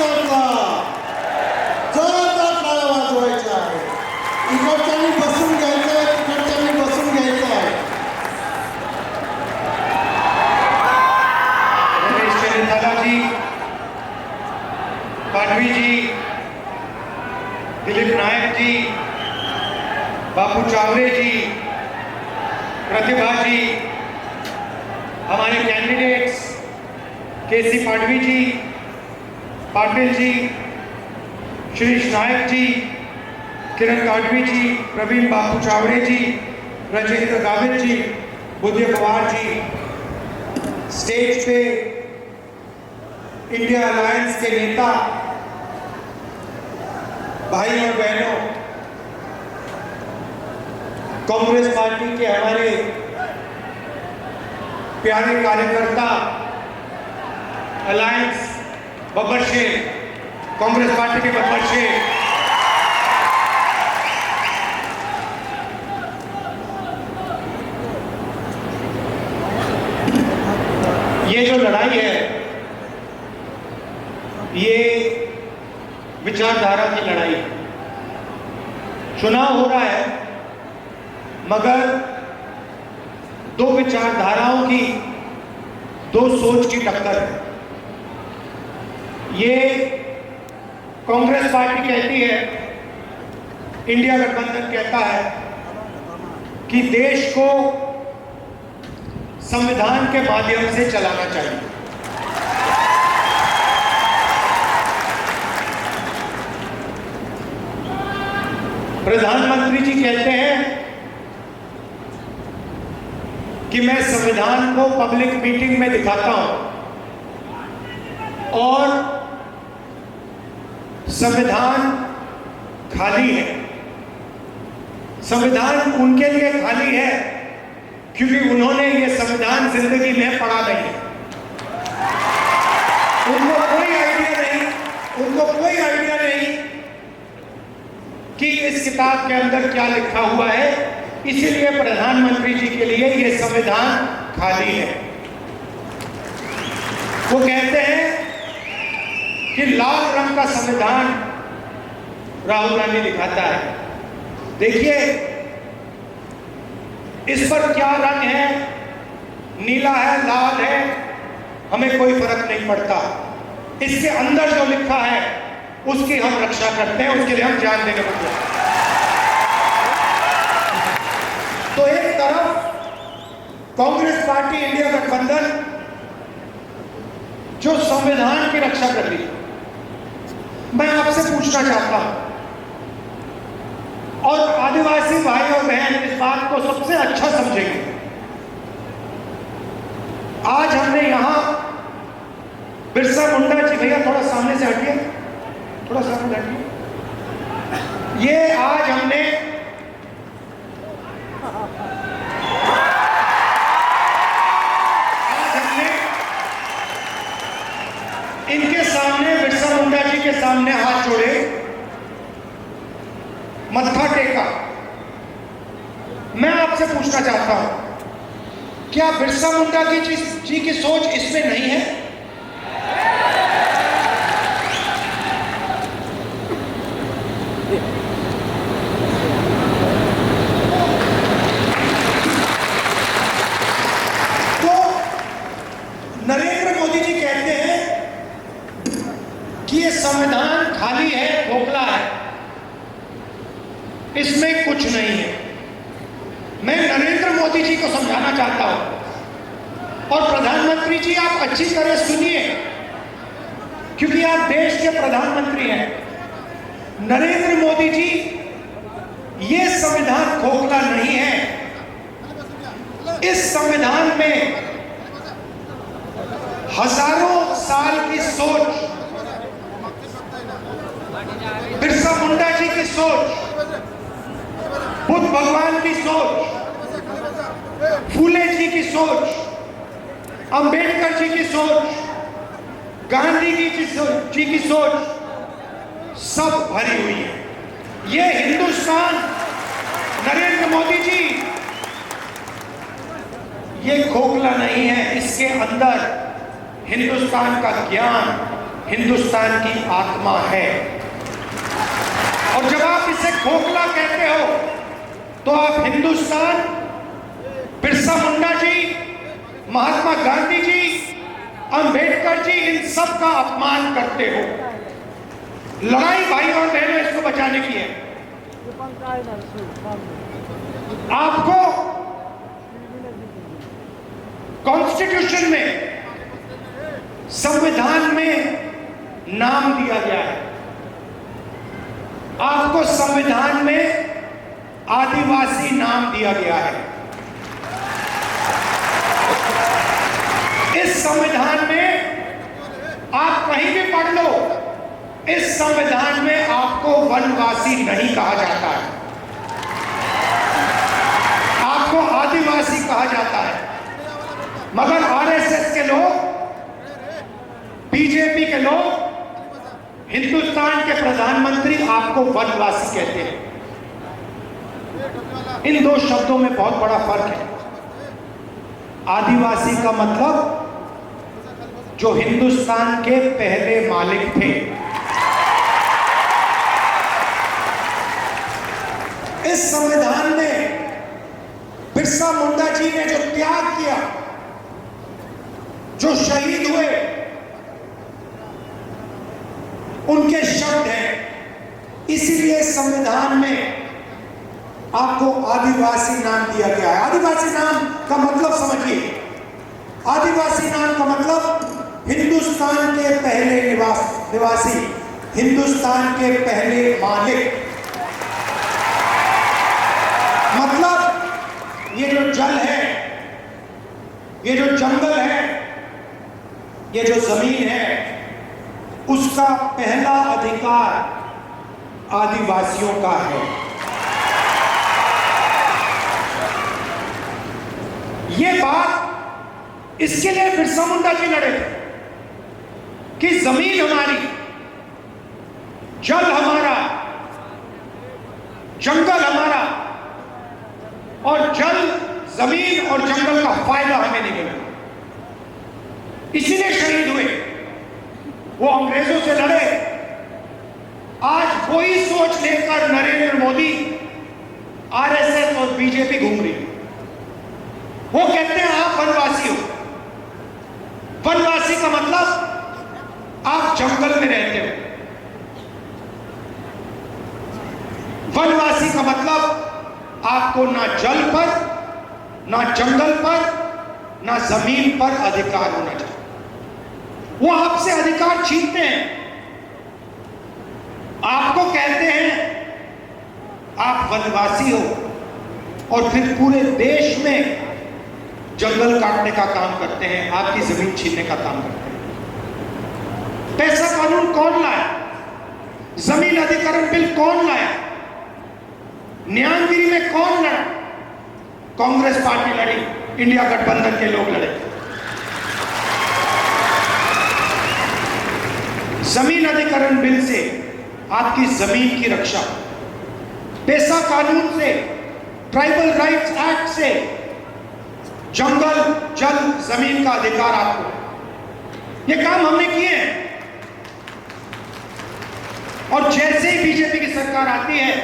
महाराष्ट्रातला जोरदार टाळ्या वाजवायच्या आहे. इकडच्यांनी बसून घ्यायचं आहे, तिकडच्यांनी बसून घ्यायचं आहे. रमेश चंद्रकाला जी, पाटवी जी, दिलीप नायक जी, बापू चावरे जी, प्रतिभा जी, हमारे कैंडिडेट्स केसी पाटवी जी, पाटिल जी, श्रीश नायक जी, किरण काटवी जी, प्रवीण बापू चावरे जी, राजेंद्र गावित जी, बुद्धे पवार जी, स्टेज पे इंडिया अलायंस के नेता भाई और बहनों, कांग्रेस पार्टी के हमारे प्यारे कार्यकर्ता, अलायंस बब्बर शेर, कांग्रेस पार्टी के बब्बर शेर, ये जो लड़ाई है ये विचारधारा की लड़ाई है. चुनाव हो रहा है मगर दो विचारधाराओं की, दो सोच की टक्कर है. ये कांग्रेस पार्टी कहती है, इंडिया गठबंधन कहता है कि देश को संविधान के माध्यम से चलाना चाहिए. प्रधानमंत्री जी कहते हैं कि मैं संविधान को पब्लिक मीटिंग में दिखाता हूं और संविधान खाली है. संविधान उनके लिए खाली है क्योंकि उन्होंने ये संविधान जिंदगी में पढ़ा नहीं है. उनको कोई आइडिया नहीं कि इस किताब के अंदर क्या लिखा हुआ है. इसीलिए प्रधानमंत्री जी के लिए ये संविधान खाली है. वो कहते हैं कि लाल रंग का संविधान राहुल गांधी दिखाता है. देखिए इस पर क्या रंग है, नीला है, लाल है, हमें कोई फर्क नहीं पड़ता. इसके अंदर जो लिखा है उसकी हम रक्षा करते हैं, उसके लिए हम जान देने को तैयार. तो एक तरफ कांग्रेस पार्टी, इंडिया गठबंधन जो संविधान की रक्षा कर रही है. मैं आपसे पूछना चाहता हूं और आदिवासी भाई और बहन इस बात को सबसे अच्छा समझेंगे. आज हमने यहां बिरसा मुंडा जी, भैया थोड़ा सामने से हटिए, थोड़ा सामने हटिए. ये आज हमने इनके सामने, बिरसा मुंडा जी के सामने हाथ जोड़े, मत्था टेका. मैं आपसे पूछना चाहता हूं, क्या बिरसा मुंडा जी की सोच इसमें नहीं है? तो नरेंद्र मोदी जी कहते हैं कि ये संविधान खाली है, खोखला है, इसमें कुछ नहीं है. मैं नरेंद्र मोदी जी को समझाना चाहता हूं और प्रधानमंत्री जी आप अच्छी तरह सुनिए क्योंकि आप देश के प्रधानमंत्री हैं. नरेंद्र मोदी जी, ये संविधान खोखला नहीं है. इस संविधान में हजारों साल की सोच, बिरसा मुंडा जी की सोच, बुद्ध भगवान की सोच, फूले जी की सोच, अंबेडकर जी की सोच, गांधी जी की सोच सब भरी हुई है. ये हिंदुस्तान, नरेंद्र मोदी जी, ये खोखला नहीं है. इसके अंदर हिंदुस्तान का ज्ञान, हिंदुस्तान की आत्मा है। और जब आप इसे खोखला कहते हो तो आप हिंदुस्तान, बिरसा मुंडा जी, महात्मा गांधी जी, अंबेडकर जी, इन सब का अपमान करते हो। लड़ाई भाई और बहनों इसको बचाने की है। आपको कॉन्स्टिट्यूशन में, संविधान में नाम दिया गया है। आपको संविधान में आदिवासी नाम दिया गया है। इस संविधान में आप कहीं भी पढ़ लो, इस संविधान में आपको वनवासी नहीं कहा जाता है, आपको आदिवासी कहा जाता है। मगर आरएसएस के लोग, बीजेपी के लोग, हिंदुस्तान के प्रधानमंत्री आपको वनवासी कहते हैं। इन दो शब्दों में बहुत बड़ा फर्क है। आदिवासी का मतलब जो हिंदुस्तान के पहले मालिक थे। इस संविधान में बिरसा मुंडा जी ने जो त्याग किया, जो शहीद हुए, उनके शब्द हैं। इसीलिए संविधान में आपको आदिवासी नाम दिया गया है। आदिवासी नाम का मतलब समझिए। आदिवासी नाम का मतलब हिंदुस्तान के पहले निवासी, हिंदुस्तान के पहले मालिक। मतलब ये जो जल है, ये जो जंगल है, ये जो जमीन है, उसका पहला अधिकार आदिवासियों का है। ये बात इसके लिए बिरसा मुंडा जी लड़े थे कि जमीन हमारी, जल हमारा, जंगल हमारा, और जल, जमीन और जंगल का फायदा हमें नहीं मिला। इसीलिए शहीद हुए। वो अंग्रेजों से लड़े। आज वही सोच लेकर नरेंद्र मोदी, आरएसएस और बीजेपी घूम रही है। वो कहते हैं आप वनवासी हो। वनवासी का मतलब आप जंगल में रहते हो। वनवासी का मतलब आपको ना जल पर, ना जंगल पर, ना जमीन पर अधिकार होना चाहिए। वो आपसे अधिकार छीनते हैं। आपको कहते हैं आप वनवासी हो, और फिर पूरे देश में जंगल काटने का काम करते हैं, आपकी जमीन छीनने का काम करते हैं। पैसा कानून कौन लाया? जमीन अधिग्रहण बिल कौन लाया? न्यायगिरी में कौन लड़ा? कांग्रेस पार्टी लड़ी, इंडिया गठबंधन के लोग लड़े। जमीन अधिग्रहण बिल से आपकी जमीन की रक्षा, पैसा कानून से, ट्राइबल राइट्स एक्ट से जंगल, जल, जमीन का अधिकार आपको। ये काम हमने किए हैं। और जैसे ही बीजेपी की सरकार आती है,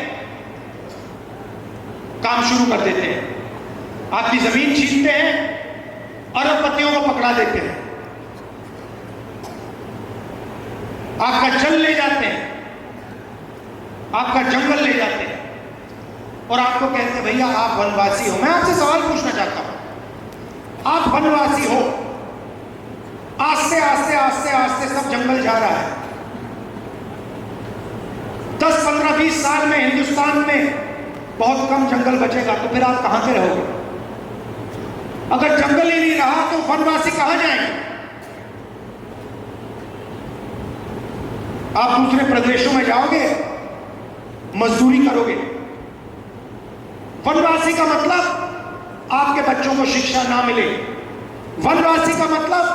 काम शुरू कर देते हैं। आपकी जमीन छीनते हैं, अरबपतियों को पकड़ा देते हैं, आपका जल ले जाते हैं, आपका जंगल ले जाते हैं, और आपको कहते हैं भैया आप वनवासी हो। मैं आपसे सवाल पूछना चाहता हूं, आप वनवासी हो, आस्ते आस्ते आस्ते आस्ते सब जंगल जा रहा है। 10, 15, 20 साल में हिंदुस्तान में बहुत कम जंगल बचेगा, तो फिर आप कहां पे रहोगे? अगर जंगल ही नहीं रहा तो वनवासी कहां जाएंगे? आप दूसरे प्रदेशों में जाओगे, मजदूरी करोगे। वनवासी का मतलब आपके बच्चों को शिक्षा ना मिले। वनवासी का मतलब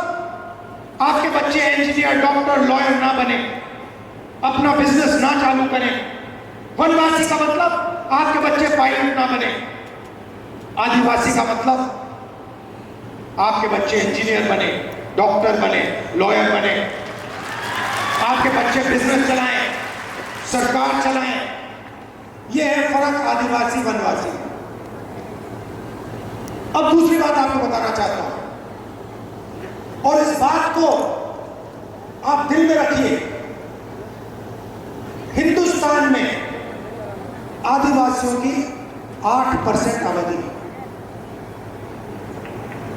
आपके बच्चे इंजीनियर, डॉक्टर, लॉयर ना बने, अपना बिजनेस ना चालू करें। वनवासी का मतलब आपके बच्चे पायलट ना बने। आदिवासी का मतलब आपके बच्चे इंजीनियर बने, डॉक्टर बने, लॉयर बने। आपके बच्चे बिजनेस चलाएं, सरकार चलाएं। यह है फर्क आदिवासी वनवासी। अब दूसरी बात आपको बताना चाहता हूं और इस बात को आप दिल में रखिए। हिंदुस्तान में आदिवासियों की 8% आबादी है।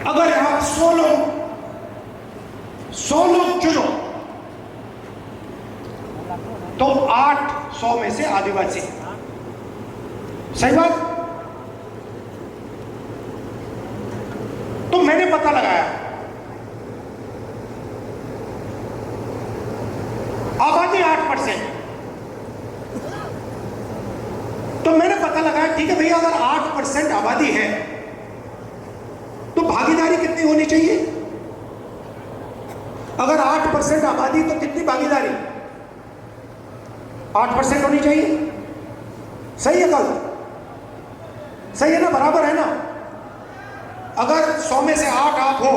अगर आप 100 लोग चुनो तो 800 में से आदिवासी। सही बात। तो मैंने पता लगाया आबादी 8%। तो मैंने पता लगाया ठीक है भैया, अगर 8% आबादी है तो भागीदारी कितनी होनी चाहिए? अगर 8% आबादी तो कितनी भागीदारी? 8% होनी चाहिए। सही है गलत? सही है ना? बराबर है ना? अगर 100 में से 8 आप हो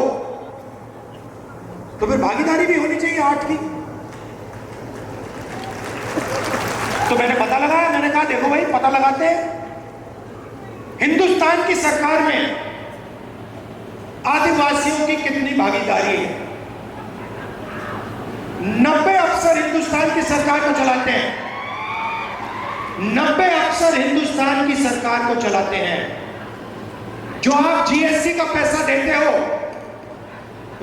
तो फिर भागीदारी भी होनी चाहिए 8 की। तो मैंने पता लगाया, मैंने कहा देखो भाई पता लगाते हैं हिंदुस्तान की सरकार में आदिवासियों की कितनी भागीदारी है। 90 अफसर हिंदुस्तान की सरकार को चलाते हैं। 90 अफसर हिंदुस्तान की सरकार को चलाते हैं। जो आप जीएसटी का पैसा देते हो,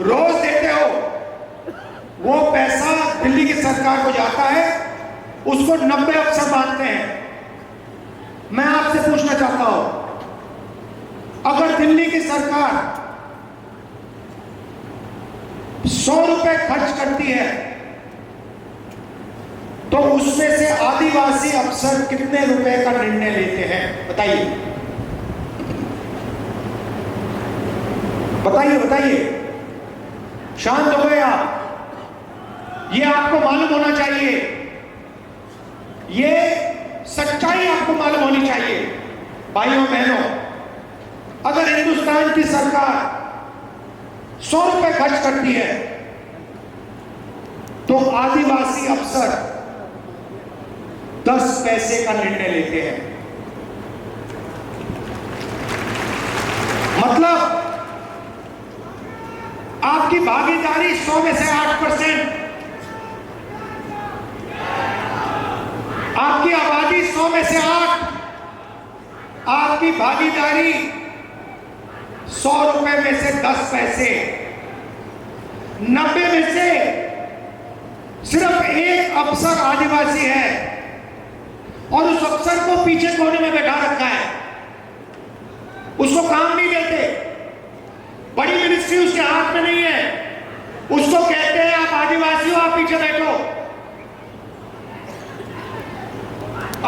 रोज देते हो, वो पैसा दिल्ली की सरकार को जाता है, उसको 90 अफसर बांटते हैं। मैं आपसे पूछना चाहता हूं, अगर दिल्ली की सरकार 100 रुपए खर्च करती है तो उसमें से आदिवासी अफसर कितने रुपए का निर्णय लेते हैं? बताइए बताइए बताइए। शांत हो गए आप? ये आपको मालूम होना चाहिए, ये सच्चाई आपको मालूम होनी चाहिए। भाइयों बहनों, अगर हिंदुस्तान की सरकार 100 रुपए खर्च करती है तो आदिवासी अफसर 10 पैसे का निर्णय लेते हैं। मतलब आपकी भागीदारी 100 में से 8%, आपकी आबादी 100 में से 8, आपकी भागीदारी 100 रुपए में से 10 पैसे। 90 में से सिर्फ एक अफसर आदिवासी है और उस अफसर को पीछे कोने में बैठा रखा है, उसको काम नहीं देते। बड़ी मिनिस्ट्री उसके हाथ में नहीं है, उसको कहते हैं आप आदिवासी हो, आप पीछे बैठो।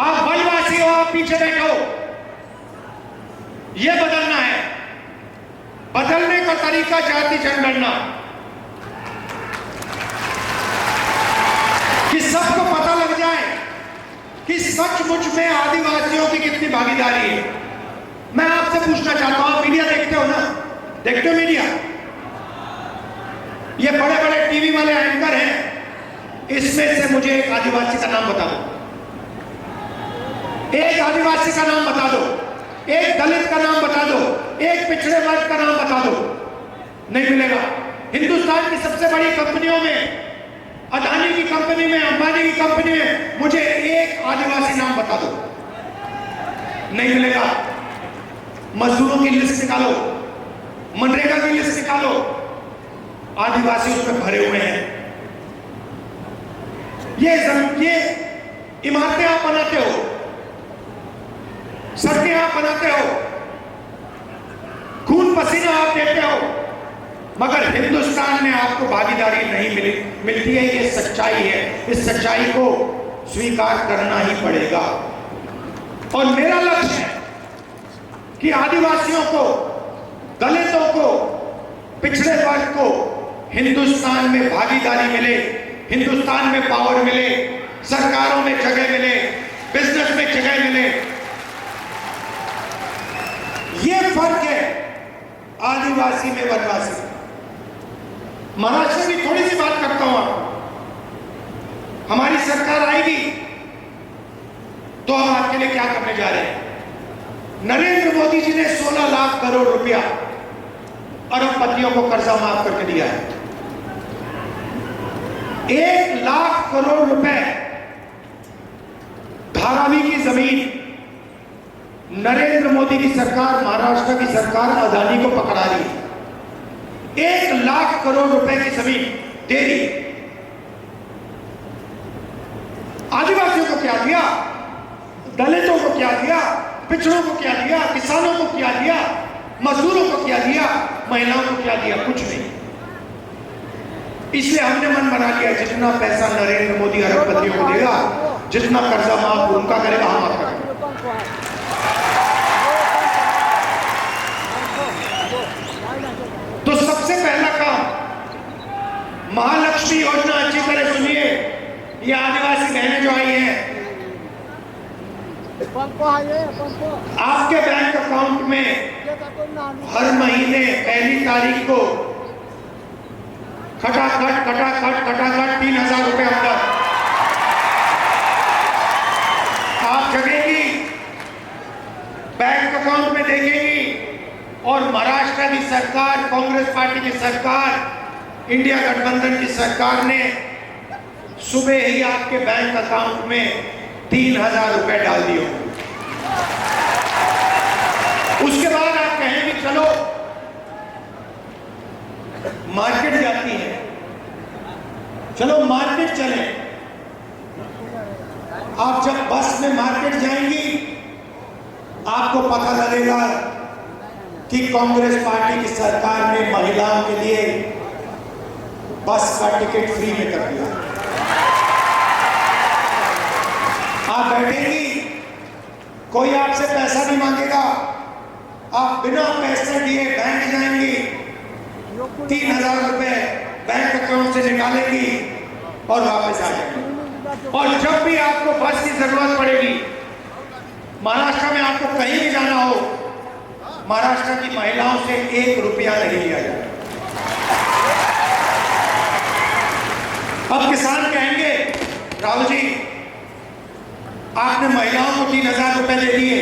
आप वनवासी हो, आप पीछे बैठो। यह बदलना है। बदलने का तरीका जाति जनगणना, कि सबको पता लग जाए कि सचमुच में आदिवासियों की कितनी भागीदारी है। मैं आपसे पूछना चाहता हूं, आप मीडिया देखते हो ना? देखते हो मीडिया? ये बड़े बड़े टीवी वाले एंकर हैं, इसमें से मुझे एक आदिवासी का नाम बता दो। एक आदिवासी का नाम बता दो, एक दलित का नाम बता दो, एक पिछड़े वर्ग का नाम बता दो। नहीं मिलेगा। हिंदुस्तान की सबसे बड़ी कंपनियों में, अदानी की कंपनी में, अंबानी की कंपनी में, मुझे एक आदिवासी नाम बता दो। नहीं मिलेगा। मजदूरों की लिस्ट निकालो, मनरेगा की लिस्ट निकालो, आदिवासी उसमें भरे हुए हैं। ये इमारतें आप बनाते हो, सड़कें आप बनाते हो, खून पसीना आप देते हो, मगर हिंदुस्तान में आपको भागीदारी नहीं मिलती है। ये सच्चाई है। इस सच्चाई को स्वीकार करना ही पड़ेगा। और मेरा लक्ष्य है कि आदिवासियों को, दलितों को, पिछड़े वर्ग को हिंदुस्तान में भागीदारी मिले, हिंदुस्तान में पावर मिले, सरकारों में जगह मिले, बिजनेस में जगह मिले। ये फर्क है आदिवासी में वनवासी। महाराष्ट्र की थोड़ी सी बात करता हूं आपको। हमारी सरकार आएगी तो हम आपके लिए क्या करने जा रहे हैं। नरेंद्र मोदी जी ने 16 लाख करोड़ रुपया अरबपतियों को कर्जा माफ करके दिया है। 1 लाख करोड़ रुपए धारावी की जमीन नरेंद्र मोदी की सरकार, महाराष्ट्र की सरकार अदानी को पकड़ा रही है। 1 लाख करोड़ रुपए की जमीन दे रही। आदिवासियों को क्या दिया, दलितों को क्या दिया, पिछड़ों को क्या दिया, किसानों को क्या दिया, मजदूरों को क्या दिया, महिलाओं को क्या दिया? कुछ नहीं। इसलिए हमने मन बना लिया जितना पैसा नरेंद्र मोदी अरबपतियों को देगा, जितना कर्जा माफ उनका करेगा, हम आपका करेंगे। तो सबसे पहला काम, महालक्ष्मी योजना, अच्छी तरह सुनिए, ये आदिवासी बहनें जो आई हैं, आपके बैंक अकाउंट में हर महीने 1 तारीख को खटाखट 3,000 रुपए अंदर आप जगेगी, बैंक अकाउंट में देखेगी। और महाराष्ट्र की सरकार, कांग्रेस पार्टी की सरकार, इंडिया गठबंधन की सरकार ने सुबह ही आपके बैंक अकाउंट में 3,000 रुपए डाल दिए। उसके बाद आप कहेंगे चलो मार्केट जाती है, चलो मार्केट चले। आप जब बस में मार्केट जाएंगी आपको पता लगेगा कि कांग्रेस पार्टी की सरकार ने महिलाओं के लिए बस का टिकट फ्री में कर दिया। आप बैठेंगी, कोई आपसे पैसा नहीं मांगेगा, आप बिना पैसे दिए बैंक जाएंगी, 3,000 रुपए बैंक अकाउंट से निकालेंगी और वापस आ जाएंगी। और जब भी आपको बस की जरूरत पड़ेगी, महाराष्ट्र में आपको कहीं भी जाना हो, महाराष्ट्र की महिलाओं से 1 रुपया नहीं लिया जाएगा। अब किसान कहेंगे राहुल जी आपने महिलाओं को 3,000 रुपए दे दिए,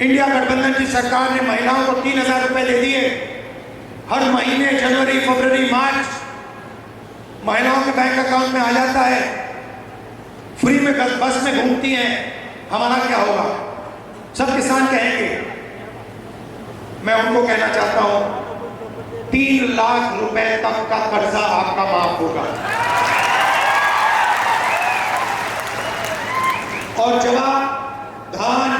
इंडिया गठबंधन की सरकार ने महिलाओं को 3,000 रुपए दे दिए। हर महीने जनवरी, फरवरी, मार्च महिलाओं के बैंक अकाउंट में आ जाता है, फ्री में बस में घूमती हैं, हमारा क्या होगा? सब किसान कहेंगे। मैं उनको कहना चाहता हूं 3 लाख रुपए तक का कर्जा आपका माफ होगा। और जब आप धान,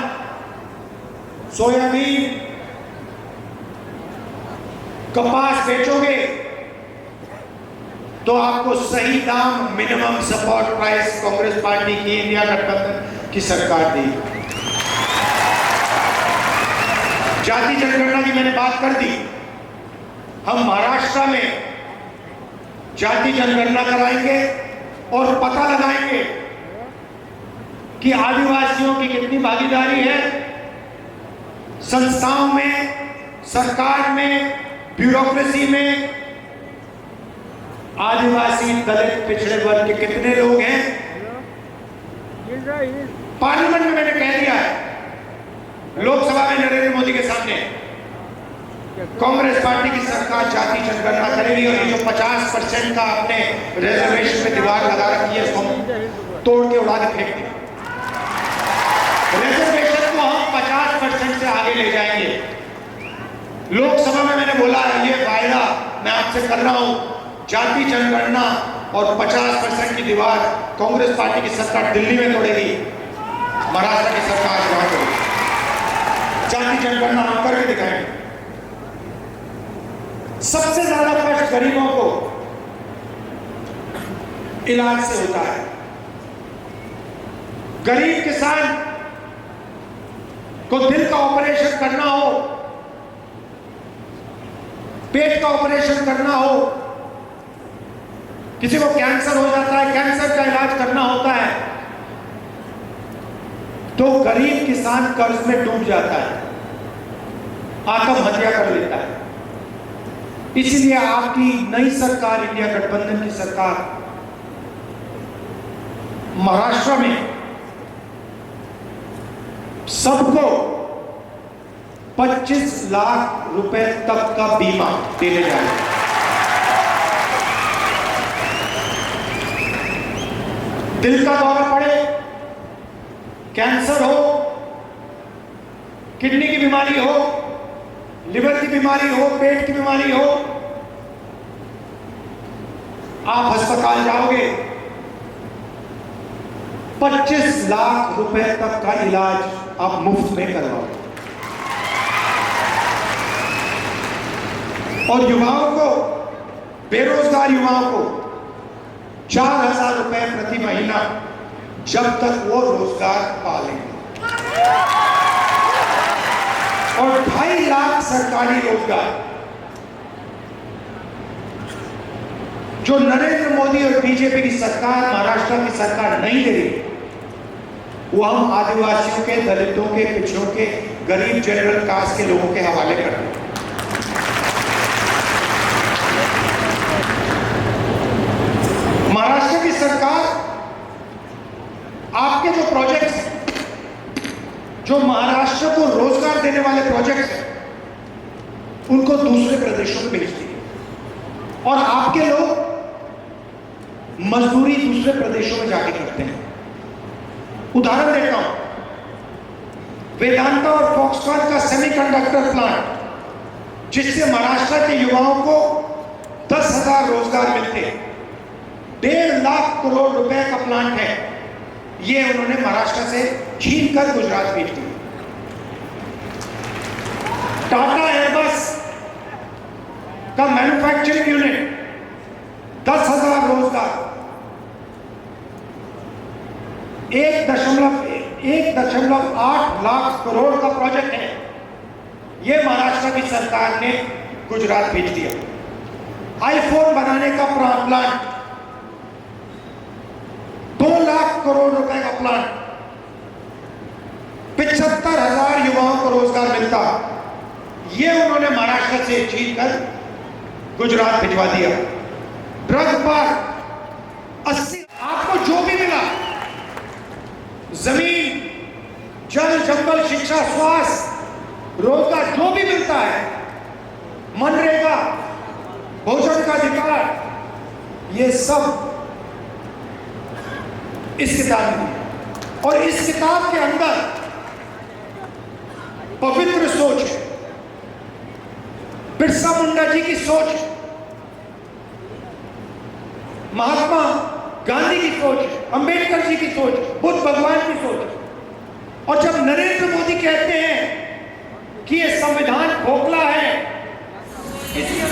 सोयाबीन, कपास बेचोगे तो आपको सही दाम, minimum support price Congress party की, इंडिया गठबंधन की सरकार दी। जाति जनगणना की मैंने बात कर दी। हम महाराष्ट्र में जाति जनगणना कराएंगे और पता लगाएंगे कि आदिवासियों की कितनी भागीदारी है संस्थाओं में, सरकार में, ब्यूरोक्रेसी में। आदिवासी, दलित, पिछड़े वर्ग के कितने लोग हैं? पार्लियामेंट में मैंने कह दिया है, लोकसभा में नरेंद्र मोदी के सामने, कांग्रेस पार्टी की सरकार जाति जनगणना करेगी और ये जो 50% का आपने रिजर्वेशन पे दीवार लगा रखी है उसको तोड़ के उड़ा के फेंक दिया। रिजर्वेशन को हम 50% से आगे ले जाएंगे। लोकसभा में मैंने बोला है, ये वायदा मैं आपसे कर रहा हूं, जाति जनगणना और 50% की दीवार कांग्रेस पार्टी की सरकार दिल्ली में तोड़ेगी, महाराष्ट्र की सरकार वहां तोड़ेगी। जाति जनगणना हम करके दिखाएंगे। सबसे ज्यादा कष्ट गरीबों को इलाज से होता है। गरीब किसान को दिल का ऑपरेशन करना हो, पेट का ऑपरेशन करना हो, किसी को कैंसर हो जाता है, कैंसर का इलाज करना होता है, तो गरीब किसान कर्ज में डूब जाता है, आत्महत्या कर लेता है। इसलिए आपकी नई सरकार, इंडिया गठबंधन की सरकार, महाराष्ट्र में सबको 25 लाख रुपए तक का बीमा देने जा रहे हैं। दिल का दौरा पड़े, कैंसर हो, किडनी की बीमारी हो, लिवर की बीमारी हो, पेट की बीमारी हो, आप अस्पताल जाओगे, 25 लाख रुपए तक का इलाज आप मुफ्त में करवाओगे। और युवाओं को, बेरोजगार युवाओं को 4,000 रुपए प्रति महीना जब तक वो रोजगार पालेंगे, और 2.5 लाख सरकारी रोजगार जो नरेंद्र मोदी और बीजेपी की सरकार, महाराष्ट्र की सरकार नहीं दे रही, वो हम आदिवासियों के, दलितों के, पिछड़ों के, गरीब जनरल कास्ट के लोगों के हवाले कर रहे हैं। महाराष्ट्र की सरकार आपके जो प्रोजेक्ट्स हैं, जो महाराष्ट्र को रोजगार देने वाले प्रोजेक्ट्स हैं, उनको दूसरे प्रदेशों में भेजती है, और आपके लोग मजदूरी दूसरे प्रदेशों में जाके करते हैं। उदाहरण देता हूं, वेदांता और फॉक्सकॉन का सेमीकंडक्टर प्लांट, जिससे महाराष्ट्र के युवाओं को 10,000 रोजगार मिलते हैं, 1.5 लाख करोड़ रुपए का प्लांट है, ये उन्होंने महाराष्ट्र से छीन कर गुजरात भेज दिया। टाटा एयरबस का मैन्युफैक्चरिंग यूनिट, 10,000 रोजगार, 1.8 लाख करोड़ का प्रोजेक्ट है, यह महाराष्ट्र की सरकार ने गुजरात भेज दिया। आईफोन बनाने का प्लांट, 2 लाख करोड़ रुपए का प्लांट, 75,000 युवाओं को रोजगार मिलता, यह उन्होंने महाराष्ट्र से छीन कर गुजरात भिजवा दिया। ड्रग पार्क 80, आपको जो भी मिला, जमीन, जल, जंगल, शिक्षा, स्वास्थ्य, रोजगार, जो भी मिलता है, मनरेगा, भोजन का अधिकार, ये सब इस किताब में। और इस किताब के अंदर पवित्र सोच है, बिरसा मुंडा जी की सोच है, महात्मा गांधी की सोच है, अंबेडकर जी की सोच है, बुद्ध भगवान की सोच है। और जब नरेंद्र मोदी कहते हैं कि ये संविधान खोखला है, इसके